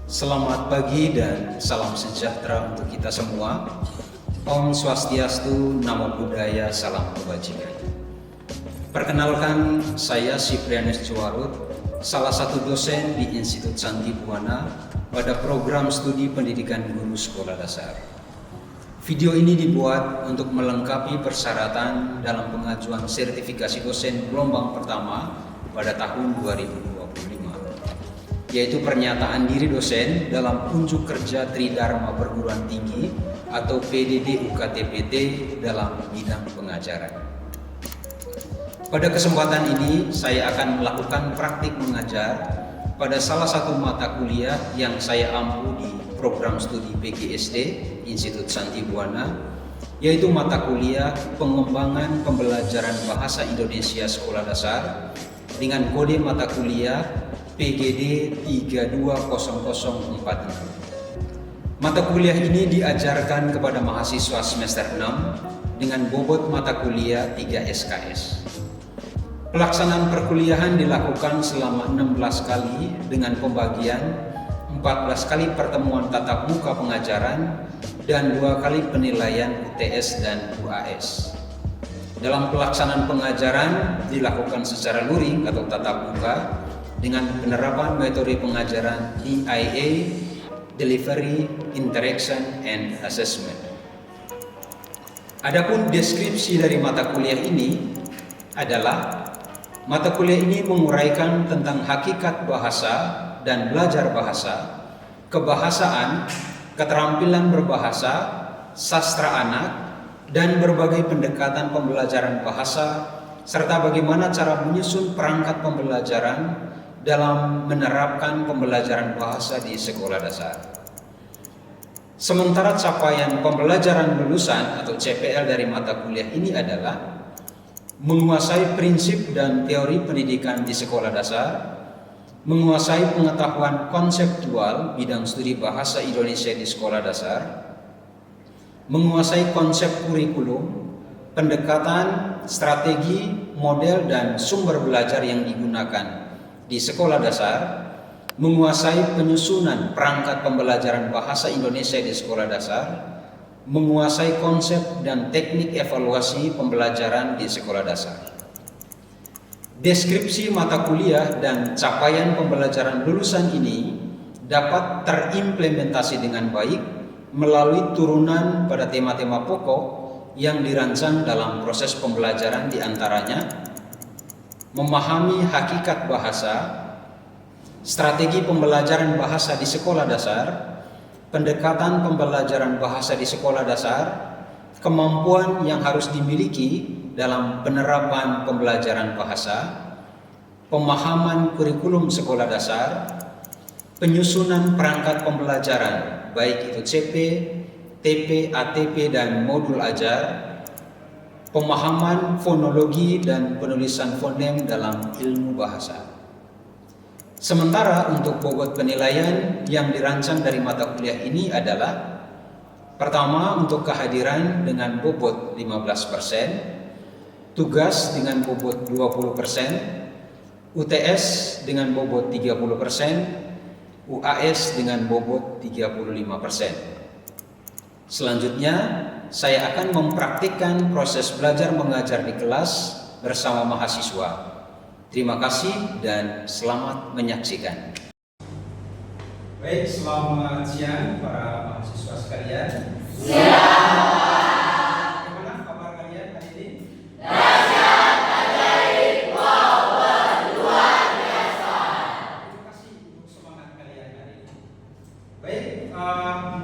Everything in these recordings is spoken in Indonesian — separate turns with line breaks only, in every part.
Selamat pagi dan salam sejahtera untuk kita semua. Om Swastiastu, Namo Buddhaya, salam kebajikan. Perkenalkan, saya Siprianus Cuarut, salah satu dosen di Institut Santi Buana pada program studi pendidikan guru sekolah dasar. Video ini dibuat untuk melengkapi persyaratan dalam pengajuan sertifikasi dosen gelombang pertama pada tahun 2025, yaitu pernyataan diri dosen dalam unjuk kerja Tridharma Perguruan Tinggi atau PDD UKT-PT dalam bidang pengajaran. Pada kesempatan ini saya akan melakukan praktik mengajar pada salah satu mata kuliah yang saya ampu di program studi PGSD Institut Santi Buana, yaitu mata kuliah Pengembangan Pembelajaran Bahasa Indonesia Sekolah Dasar dengan kode mata kuliah PGD 320046. Mata kuliah ini diajarkan kepada mahasiswa semester 6 dengan bobot mata kuliah 3 SKS. Pelaksanaan perkuliahan dilakukan selama 16 kali dengan pembagian 14 kali pertemuan tatap muka pengajaran dan 2 kali penilaian UTS dan UAS. Dalam pelaksanaan pengajaran dilakukan secara luring atau tatap muka dengan penerapan metode pengajaran DIA, Delivery, Interaction, and Assessment. Adapun deskripsi dari mata kuliah ini adalah mata kuliah ini menguraikan tentang hakikat bahasa dan belajar bahasa, kebahasaan, keterampilan berbahasa, sastra anak, dan berbagai pendekatan pembelajaran bahasa, serta bagaimana cara menyusun perangkat pembelajaran dalam menerapkan pembelajaran bahasa di sekolah dasar. Sementara capaian pembelajaran lulusan atau CPL dari mata kuliah ini adalah menguasai prinsip dan teori pendidikan di sekolah dasar, menguasai pengetahuan konseptual bidang studi bahasa Indonesia di sekolah dasar, menguasai konsep kurikulum, pendekatan, strategi, model, dan sumber belajar yang digunakan di sekolah dasar, menguasai penyusunan perangkat pembelajaran bahasa Indonesia di sekolah dasar, menguasai konsep dan teknik evaluasi pembelajaran di sekolah dasar. Deskripsi mata kuliah dan capaian pembelajaran lulusan ini dapat terimplementasi dengan baik melalui turunan pada tema-tema pokok yang dirancang dalam proses pembelajaran, diantaranya memahami hakikat bahasa, strategi pembelajaran bahasa di sekolah dasar, pendekatan pembelajaran bahasa di sekolah dasar, kemampuan yang harus dimiliki dalam penerapan pembelajaran bahasa, pemahaman kurikulum sekolah dasar, penyusunan perangkat pembelajaran baik itu CP, TP, ATP, dan modul ajar, pemahaman fonologi dan penulisan fonem dalam ilmu bahasa. Sementara untuk bobot penilaian yang dirancang dari mata kuliah ini adalah: pertama, untuk kehadiran dengan bobot 15%, tugas dengan bobot 20%, UTS dengan bobot 30%, UAS dengan bobot 35%. Selanjutnya, saya akan mempraktikkan proses belajar mengajar di kelas bersama mahasiswa. Terima kasih dan selamat menyaksikan. Baik, selamat siang para mahasiswa sekalian. Bagaimana kabar kalian hari ini? Dahsyat, ajaib, wow, luar biasa. Terima kasih untuk semangat kalian hari ini. Baik,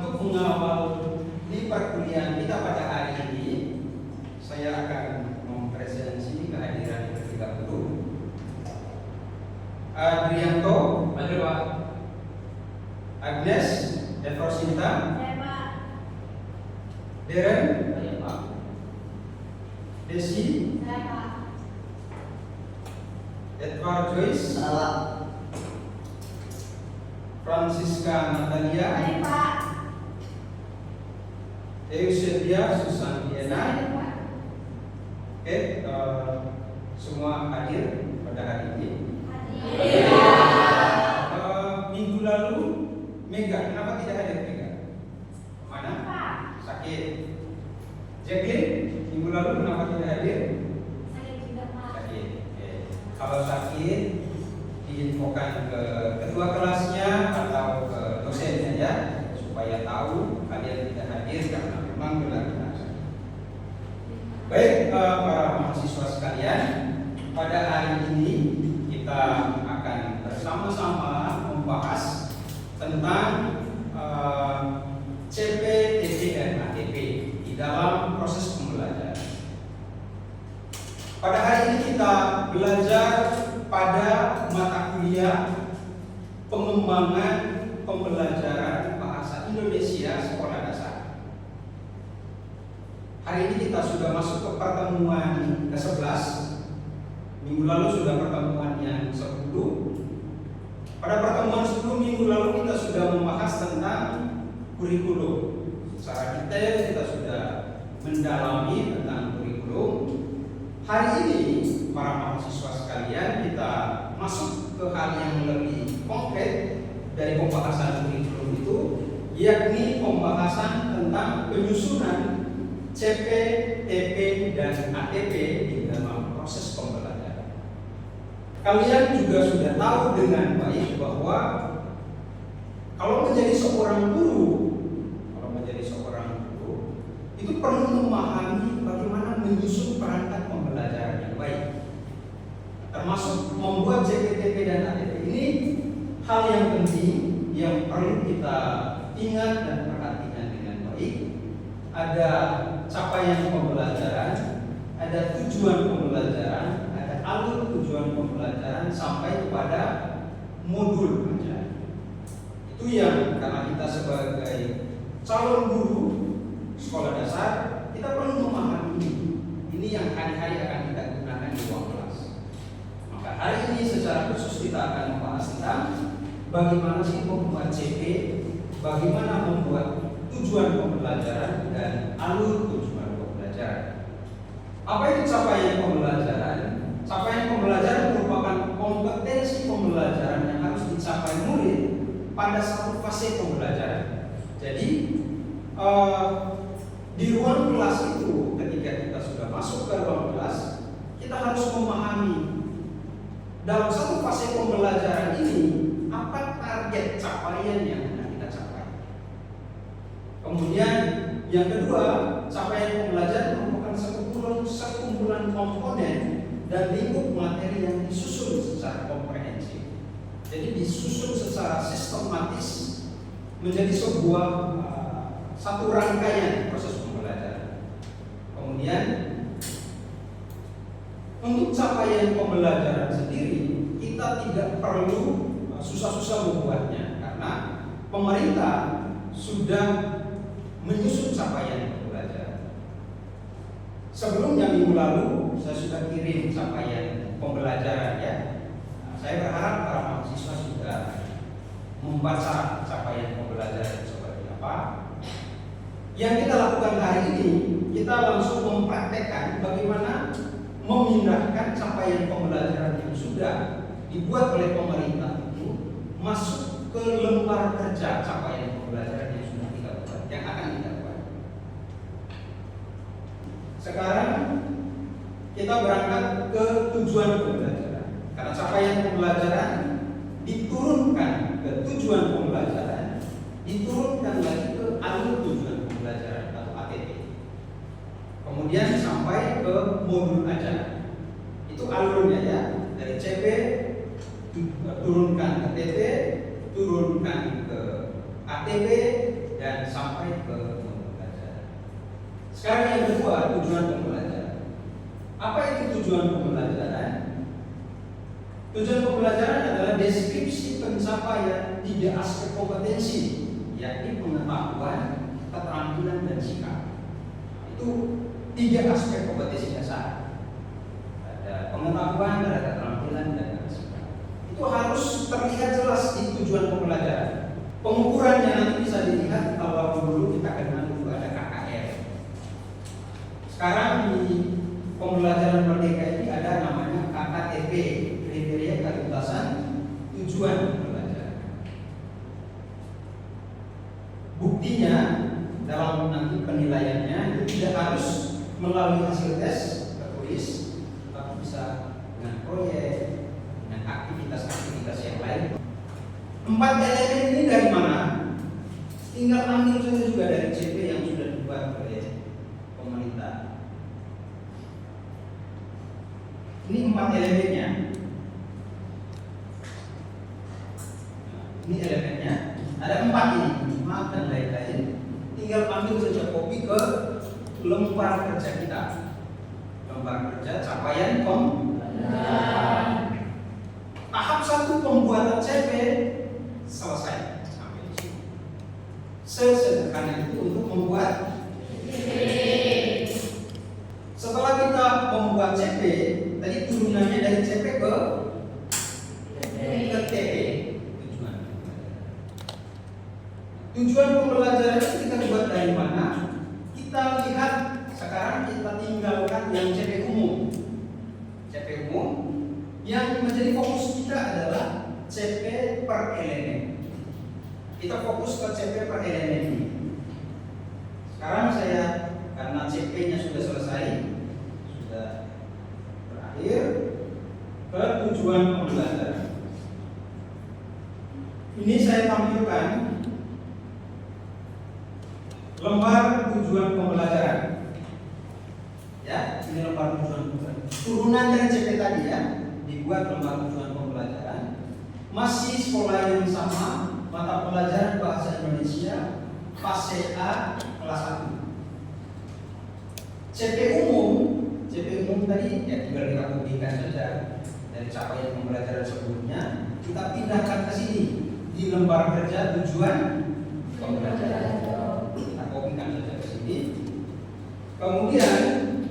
untuk mengawal perkuliahan kita pada hari ini, saya akan mempresentasi kehadiran ketiga guru. Adrianto, hadir Pak. Agnes, Efrosinta, Deren, Pak. Desi, Edward Joyce, Francisca Natalia, Pak. Eusebia, Susan Diana. Oke, semua hadir pada hari ini. Minggu lalu Mega, kenapa tidak hadir Mega? Mana? Sakit. Jacqueline, minggu lalu kenapa tidak hadir?
Saya juga Pak.
Sakit. Oke. Kalau sakit, diinfokan ke ketua kelasnya atau ke dosennya ya, supaya tahu kalian tidak hadir karena memang benar-benar sakit. Baik, para mahasiswa sekalian, pada hari ini kita akan bersama-sama membahas tentang CP, TP, dan ATP di dalam proses pembelajaran. Pada hari ini kita belajar pada mata kuliah pengembangan pembelajaran bahasa Indonesia sekolah dasar. Hari ini kita sudah masuk ke pertemuan ke-11. Minggu lalu sudah pertemuan yang 10. Pada pertemuan 10 minggu lalu kita sudah membahas tentang kurikulum. Secara detail kita sudah mendalami tentang kurikulum. Hari ini para mahasiswa sekalian kita masuk ke hal yang lebih konkret dari pembahasan kurikulum itu, yakni pembahasan tentang penyusunan CP, TP, dan ATP di dalam proses pembelajaran. Kalian juga sudah tahu dengan baik bahwa kalau menjadi seorang guru itu perlu memahami bagaimana menyusun perangkat pembelajaran yang baik, termasuk membuat CP, TP, dan ATP. Ini hal yang penting yang perlu kita ingat dan perhatikan dengan baik. Ada capaian pembelajaran, ada tujuan pembelajaran, ada alur tujuan pembelajaran sampai kepada modul pelajaran. Itu yang karena kita sebagai calon guru sekolah dasar, kita perlu memahami ini yang hari-hari akan kita gunakan di ruang kelas. Maka hari ini secara khusus kita akan membahas tentang bagaimana sih membuat CP, bagaimana membuat tujuan pembelajaran dan alur tujuan pembelajaran. Apa itu capaian pembelajaran? Capaian pembelajaran merupakan kompetensi pembelajaran yang harus dicapai murid pada satu fase pembelajaran. Jadi di ruang kelas itu, ketika kita sudah masuk ke ruang kelas, kita harus memahami dalam satu fase pembelajaran ini apa target capaian yang hendak kita capai. Kemudian yang kedua, capaian pembelajaran merupakan sekumpulan komponen dan lingkup materi yang disusun secara komprehensif. Jadi disusun secara sistematis menjadi sebuah satu rangkaian proses pembelajaran. Kemudian untuk capaian pembelajaran sendiri kita tidak perlu susah-susah membuatnya karena pemerintah sudah menyusun capaian pembelajaran. Sebelumnya minggu lalu saya sudah kirim capaian pembelajaran ya. Saya berharap para mahasiswa sudah membaca capaian pembelajaran seperti apa. Yang kita lakukan hari ini, kita langsung mempraktekkan bagaimana memindahkan capaian pembelajaran yang sudah dibuat oleh pemerintah itu masuk ke lembar kerja capaian pembelajaran yang sudah kita buat, yang akan kita buat. Sekarang kita berangkat ke tujuan pembelajaran. Karena capaian pembelajaran diturunkan ke tujuan pembelajaran, diturunkan lagi ke alur tujuan pembelajaran atau ATP. Kemudian sampai ke modul ajaran. Itu alurnya ya, dari CP turunkan ke TP, turunkan ke ATP dan sampai ke modul ajaran. Sekarang yang kedua, tujuan pembelajaran. Apa itu tujuan pembelajaran? Tujuan pembelajaran adalah deskripsi pencapaian 3 aspek kompetensi, yakni pengetahuan, keterampilan, dan sikap. Itu 3 aspek kompetensi dasar. Ada pengetahuan, ada keterampilan, dan ada sikap. Itu harus terlihat jelas di tujuan pembelajaran. Pengukurannya nanti bisa dilihat kalau dulu kita kenal itu ada KKR. Sekarang di pembelajaran merdeka ini ada namanya KKTP, kriteria ketuntasan tujuan pembelajaran.
buktinya dalam nanti penilaiannya itu tidak harus melalui hasil tes tertulis, tapi bisa dengan proyek, dengan aktivitas-aktivitas yang lain. 4 elemen ini dari mana? Tinggal ambil saja juga dari CP yang sudah dibuat oleh pemerintah. Ini 4 elemennya. Ini elemennya. Ada 4 ini, 5 dan lain-lain. Tinggal ambil saja copy ke lembar kerja kita. Lembar kerja capaian tahap 1 pembuatan CP selesai sampai di sini. Sesederhana itu untuk membuat CP. Setelah kita membuat CP, tadi turunannya dari CP ke TP. Tujuan pembelajaran itu kita buat dari mana? Kita lihat sekarang, kita tinggalkan yang CP umum. CP umum yang menjadi fokus kita adalah CP per elemen. Kita fokus ke CP per elemen ini. Sekarang saya, karena CP-nya sudah selesai, sudah berakhir, ke tujuan pembelajaran. Ini saya tampilkan lembar tujuan pembelajaran. Ya, ini lembar tujuan pembelajaran. Turunan dari CP tadi ya, dibuat lembar tujuan pembelajaran. Masih sekolah yang sama, mata pelajaran bahasa Indonesia, fase A kelas 1. CP umum tadi ya tinggal kita kopikan saja dari capaian pembelajaran sebelumnya, kita pindahkan ke sini di lembar kerja tujuan pembelajaran. Kita kopikan saja ke sini. Kemudian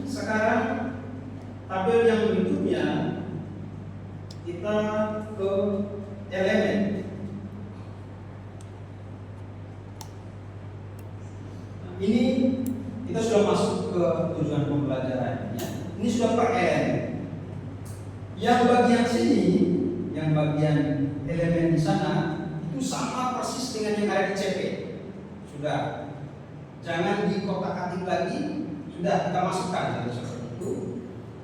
sekarang tabel yang berikutnya kita ke elemen. Nah, ini kita sudah masuk ke tujuan pembelajarannya. Ini sudah per elemen. Yang bagian sini, yang bagian elemen di sana itu sama persis dengan yang ada di CP. Sudah, jangan dikotak-atik lagi. Sudah kita masukkan seperti itu.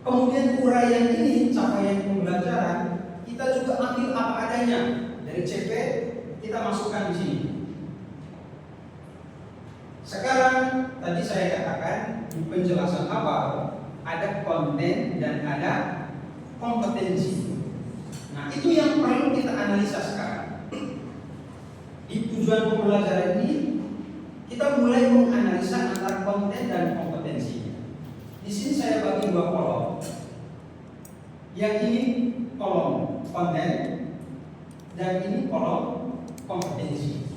Kemudian uraian ini capaian pembelajaran kita juga ambil apa adanya dari CP, kita masukkan di sini. Sekarang tadi saya katakan di penjelasan awal ada konten dan ada kompetensi. Nah, itu yang perlu kita analisa sekarang. Di tujuan pembelajaran ini kita mulai menganalisa antara konten dan kompetensi. Di sini saya bagi 2 kolom. Yang ini kolom konten dan ini kolom kompetensi.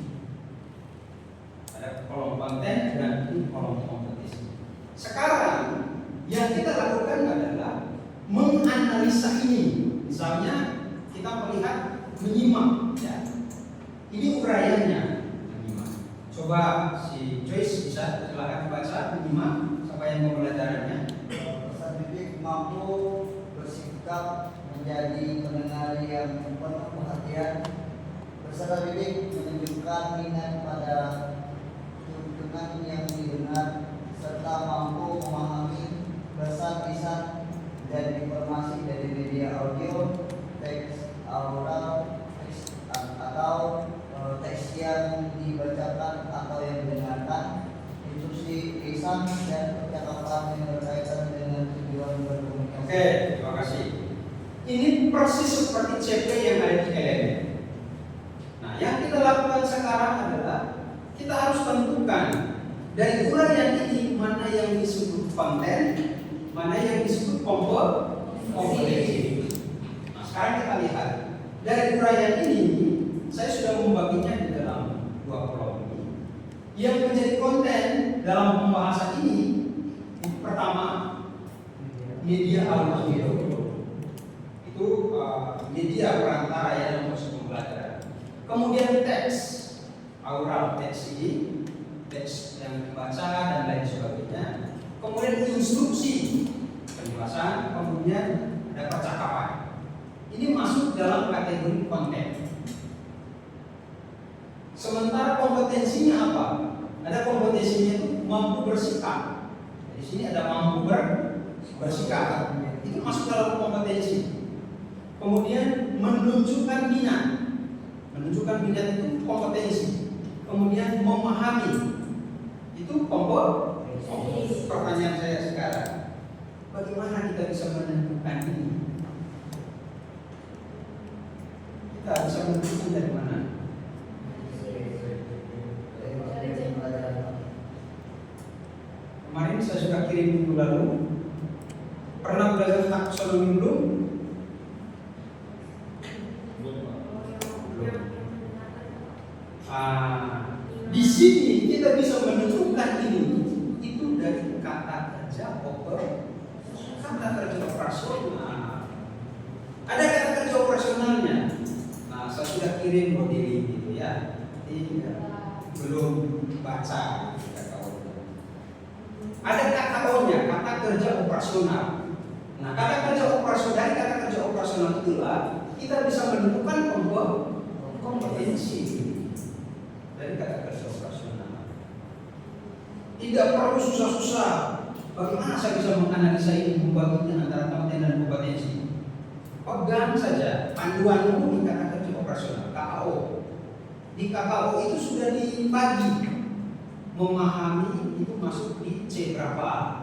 Ada kolom konten dan ini kolom kompetensi. Sekarang yang kita lakukan adalah menganalisa ini. Misalnya kita melihat menyimak ya. Ini uraiannya menyimak. Coba si Joyce bisa silakan baca menyimak capaian pembelajarannya.
Peserta didik mampu bersikap menjadi pendengar yang penuh perhatian. Peserta didik menunjukkan minat pada tuntunan yang didengar serta mampu memahami pesan-pesan dan informasi dari media audio, teks oral, teks atau teks yang dibacakan atau yang didengarkan, instruksi lisan dan percakapan yang berkaitan dengan tujuan berkomunikasi.
Oke, terima kasih. Ini persis seperti CP yang ada di elemen. Nah, yang kita lakukan sekarang adalah kita harus tentukan dari uraian ini mana yang disebut konten, mana yang disebut kompetensi. Nah, sekarang kita lihat dari uraian ini saya sudah membaginya di dalam 2 kolom ini. Yang menjadi konten dalam pembahasan ini pertama media audio. Itu media perantara yang masuk pembelajaran. Kemudian teks aural, teks ini teks yang dibaca dan lain sebagainya. Kemudian instruksi penjelasan, kemudian ada percakapan. Ini masuk dalam kategori konten. Sementara kompetensi kompetensinya apa? Ada kompetensinya itu mampu bersikap. Di sini ada mampu bersikap. Itu masuk dalam kompetensi. Kemudian menunjukkan minat. Menunjukkan minat itu kompetensi. Kemudian memahami itu kompetensi. Pertanyaan saya sekarang, bagaimana kita bisa menentukan ini? Kita bisa menentukan dari mana? Kemarin saya sudah kirim minggu lalu. Pernah belajar taksonomi belum? Di sini kita bisa menentukan ini itu dari kata kerja operasional. Ada kata kerja operasionalnya. Nah, saya sudah kirim modeli gitu ya. Jadi belum baca. Ada kata O-nya, kata kerja operasional. Nah, kata kerja operasional, dari kata kerja operasional itulah kita bisa menentukan kompetensi dari kata kerja operasional. Tidak perlu susah-susah. Bagaimana saya bisa menganalisa ini, membaginya antara kompeten dan kompetensi? Pegang saja panduanmu di kata kerja operasional, KKO. Di KKO itu sudah dibagi. Memahami itu masuk di C berapa?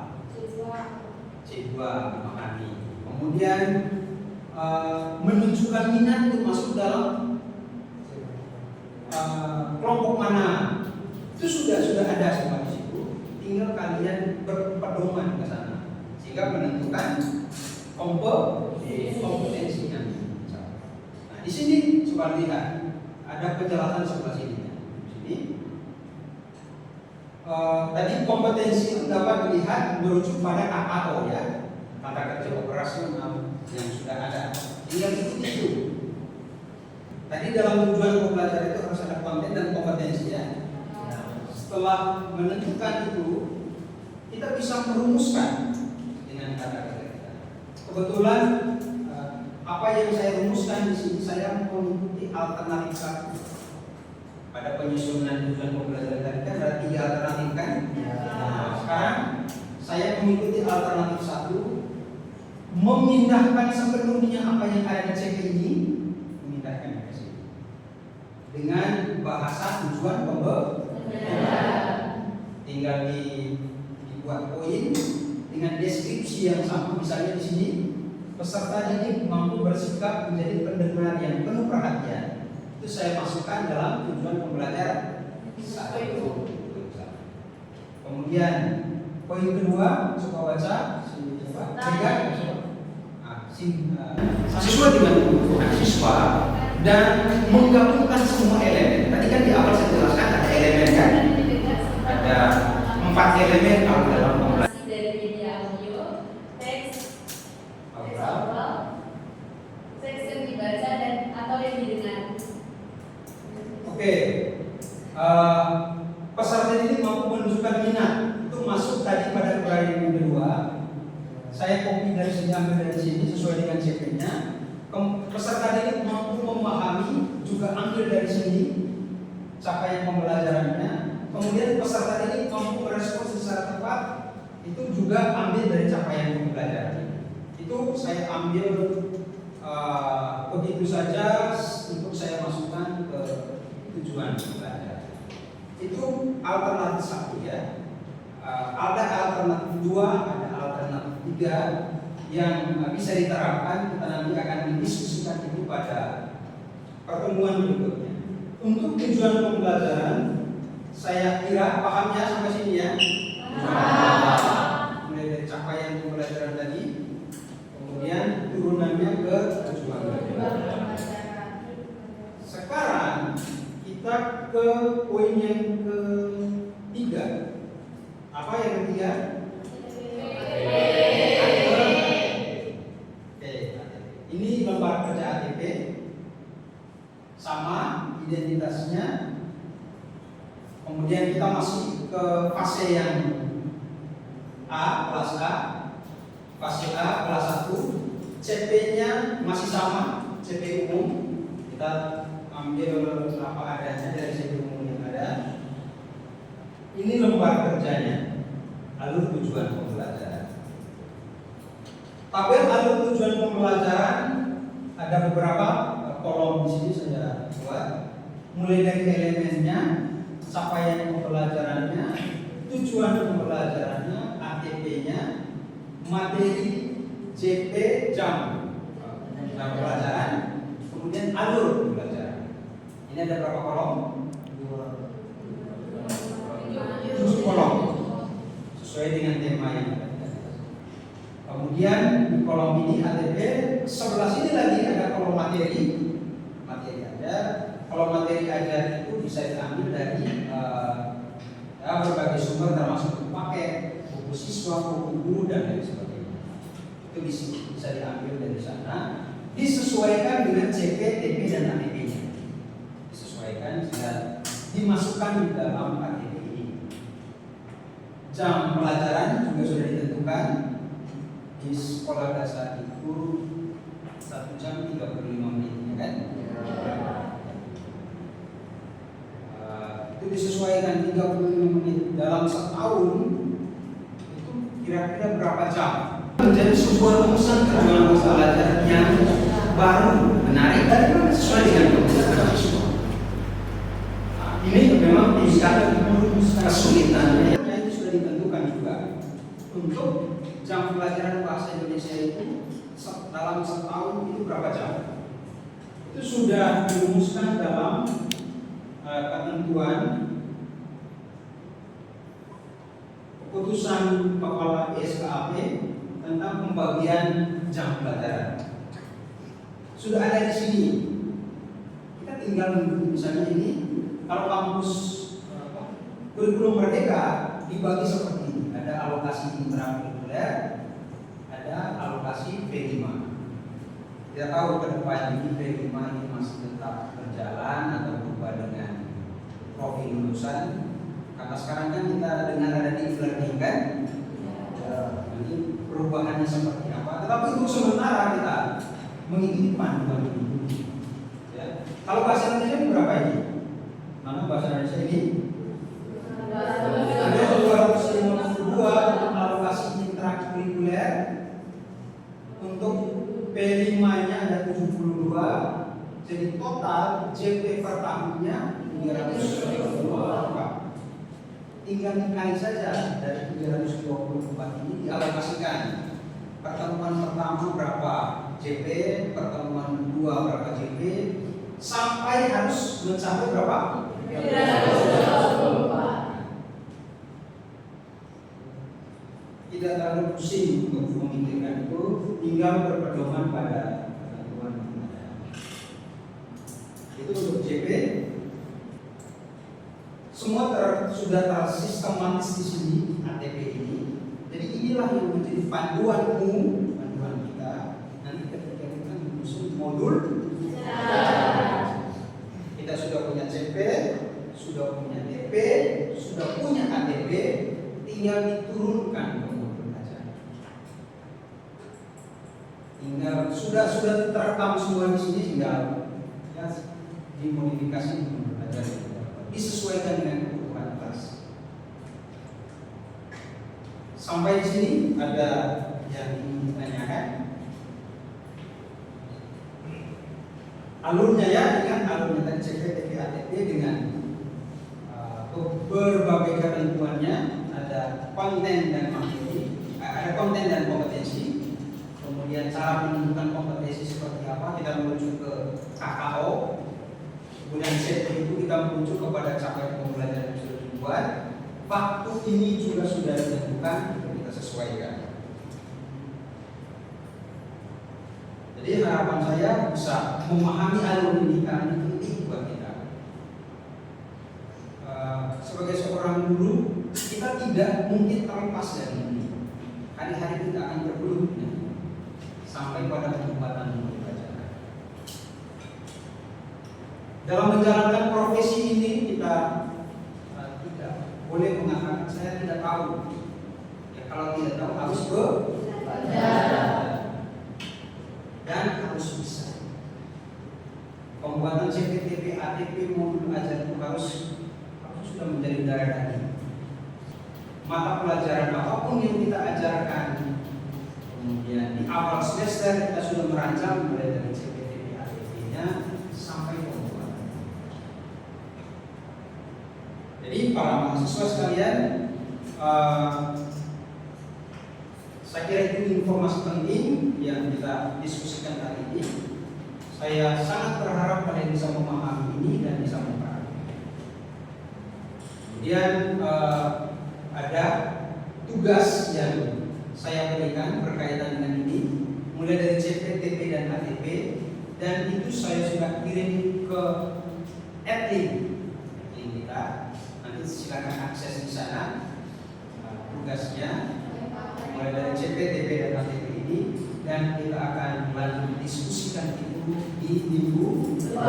C2 memahami. Kemudian menunjukkan minat itu masuk dalam kelompok mana? Itu sudah ada semua di situ. Tinggal kalian berpedoman ke sana sehingga menentukan kompetensinya. Nah, di sini coba lihat ada penjelasan sebelah sini. Tadi kompetensi itu dapat dilihat merujuk pada KKO ya, kata kerja operasional yang sudah ada. Tinggal itu. Tadi dalam tujuan pembelajaran itu harus ada konten dan kompetensi ya. Setelah menentukan itu, kita bisa merumuskan dengan kata-kata kita. Kebetulan apa yang saya rumuskan di sini saya mengikuti alternatif satu. Pada penyusunan tujuan pembelajaran tadi kan ada 3 alternatif kan? Nah, sekarang saya mengikuti alternatif 1, memindahkan sepenuhnya apa yang ada di CP ini, memindahkan ke sini dengan bahasa tujuan pembelajaran. Tinggal dibuat poin dengan deskripsi yang sama. Misalnya di sini peserta didik mampu bersikap menjadi pendengar yang penuh perhatian. Itu saya masukkan dalam tujuan pembelajaran 1. Kemudian poin kedua, coba baca. Sesuai dengan kebutuhan siswa dan menggabungkan semua elemen. Tadi kan di awal saya jelaskan ada elemen kan? Ada 4 elemen kalau dalam pembelajaran.
Dari media audio, teks, oral, teks yang dibaca dan atau yang didengar.
Oke, peserta ini mampu menunjukkan minat. Itu masuk tadi pada uraian yang kedua. Saya copy dari sini, ambil dari sini sesuai dengan CP-nya. Peserta ini mampu memahami, juga ambil dari sini capaian pembelajarannya. Kemudian peserta ini mampu merespon secara tepat, itu juga ambil dari capaian pembelajaran. Itu saya ambil begitu saja untuk saya masukkan ke tujuan belajar. Itu alternatif 1 ya. Ada alternatif 2, ada alternatif 3 yang bisa diterapkan. Kita nanti akan mendiskusikan itu pada pertemuan berikutnya. Untuk tujuan pembelajaran, saya kira paham ya sampai sini ya. Mulai dari capaian pembelajaran tadi, kemudian turunannya ke tujuan pembelajaran. Sekarang kita ke poin yang ketiga. Apa yang ketiga? Ini lembar kerja ATP. Sama identitasnya. Kemudian kita masuk ke fase yang A, kelas A. Fase A, kelas 1. CP-nya masih sama, CP umum. Kita ambil apa adanya dari CP umum yang ada. Ini lembar kerjanya, alur tujuan pembelajaran. Tabel alur tujuan pembelajaran ada beberapa kolom di sini saya buat. Mulai dari elemennya, capaian pembelajarannya, tujuan pembelajarannya, ATP-nya, materi, JP, jam pelajaran, kemudian alur pembelajaran. Ini ada berapa kolom? 7 kolom sesuai dengan tema yang ada. Kemudian di kolom ini ATP, sebelah sini lagi ada kolom materi. Materi ajar. Kolom materi ajar itu bisa diambil dari berbagai sumber termasuk buku paket, buku siswa, buku guru dan lain sebagainya. Itu bisa diambil dari sana, disesuaikan dengan CP, TP dan ATP-nya. Disesuaikan dan dimasukkan di dalam ATP ini. Jam pelajaran juga sudah ditentukan. Di sekolah dasar itu 1 jam 35 menit, ya kan? Itu disesuaikan 35 menit dalam setahun itu kira-kira berapa jam? Menjadi sebuah rumusan tujuan pembelajaran yang baru, menarik dan sesuai dengan kebutuhan siswa. Ini memang tingkat kesulitannya itu sudah ditentukan juga. Untuk jam pelajaran bahasa Indonesia itu dalam setahun itu berapa jam? Itu sudah dirumuskan dalam ketentuan keputusan Kepala SKAP tentang pembagian jam pelajaran. Sudah ada di sini. Kita tinggal misalnya ini, kalau kampus kurikulum Merdeka dibagi seperti ini. Ada alokasi intrakurikuler, ada alokasi P5. Kita tahu ke depan ini P5 ini masih tetap berjalan atau berubah dengan profil lulusan. Karena sekarang kan kita dengar ada di e-learning kan? Nanti perubahannya seperti apa? Tetapi untuk sementara kita mengikuti panduan ini. Ya. Kalau bahasa Indonesia berapa ini? Mana bahasa Indonesia ini? Ada 252 alokasi intrakurikuler. Untuk P5-nya ada 72. Jadi total JP per tahunnya 324. Tinggal dikali saja dari 324 ini dialokasikan. Pertemuan pertama berapa JP, pertemuan kedua berapa JP, sampai harus mencapai berapa? 324. Tidak terlalu pusing untuk memikirkan itu, tinggal berpedoman pada ketentuan yang ada. Itu untuk JP. Semua sudah tersistematis di sini ATP ini. Jadi inilah yang menjadi panduan kita. Nanti ketika kita menyusun modul, kita sudah punya CP, sudah punya TP, sudah punya ATP, tinggal diturunkan ke modul aja. Tinggal sudah terekam semua di sini, tinggal ya, dimodifikasi di modul aja. Disesuaikan dengan kebutuhan kelas. Sampai di sini ada yang ingin ditanyakan? Alurnya ya, dengan alurnya tadi CP, TP, ATP dengan berbagai ketentuannya, ada konten dan materi, ada konten dan kompetensi. Kemudian cara menentukan kompetensi seperti apa, kita merujuk ke KKO. Kemudian set itu kita merujuk kepada capaian pembelajaran yang sudah dibuat. Waktu ini juga sudah ditentukan, kita sesuaikan. Jadi harapan saya bisa memahami alur ini karena ini penting buat kita. Sebagai seorang guru, kita tidak mungkin terlepas dari ini. Hari-hari kita akan bergelut sampai pada pembuatan pembelajaran. Dalam menjalankan profesi ini kita tidak boleh mengatakan saya tidak tahu. Ya, kalau tidak tahu harus belajar dan harus bisa. Pembuatan CPTP, ATP, modul ajar itu harus sudah menjadi darah daging. mata pelajaran apapun yang kita ajarkan. Kemudian di awal semester kita sudah merancang mulai dari CPTP ATP-nya sampai pembuatan. Jadi para mahasiswa sekalian, saya kira itu informasi penting yang kita diskusikan hari ini. Saya sangat berharap kalian bisa memahami ini dan bisa mempraktikkan. Kemudian ada tugas yang saya berikan berkaitan dengan ini, mulai dari CPTP dan ATP, dan itu saya sudah kirim ke admin kita. Nanti silakan akses di sana tugasnya, mulai dari CPTP dan ATP ini, dan kita akan lanjut diskusikan itu di minggu depan.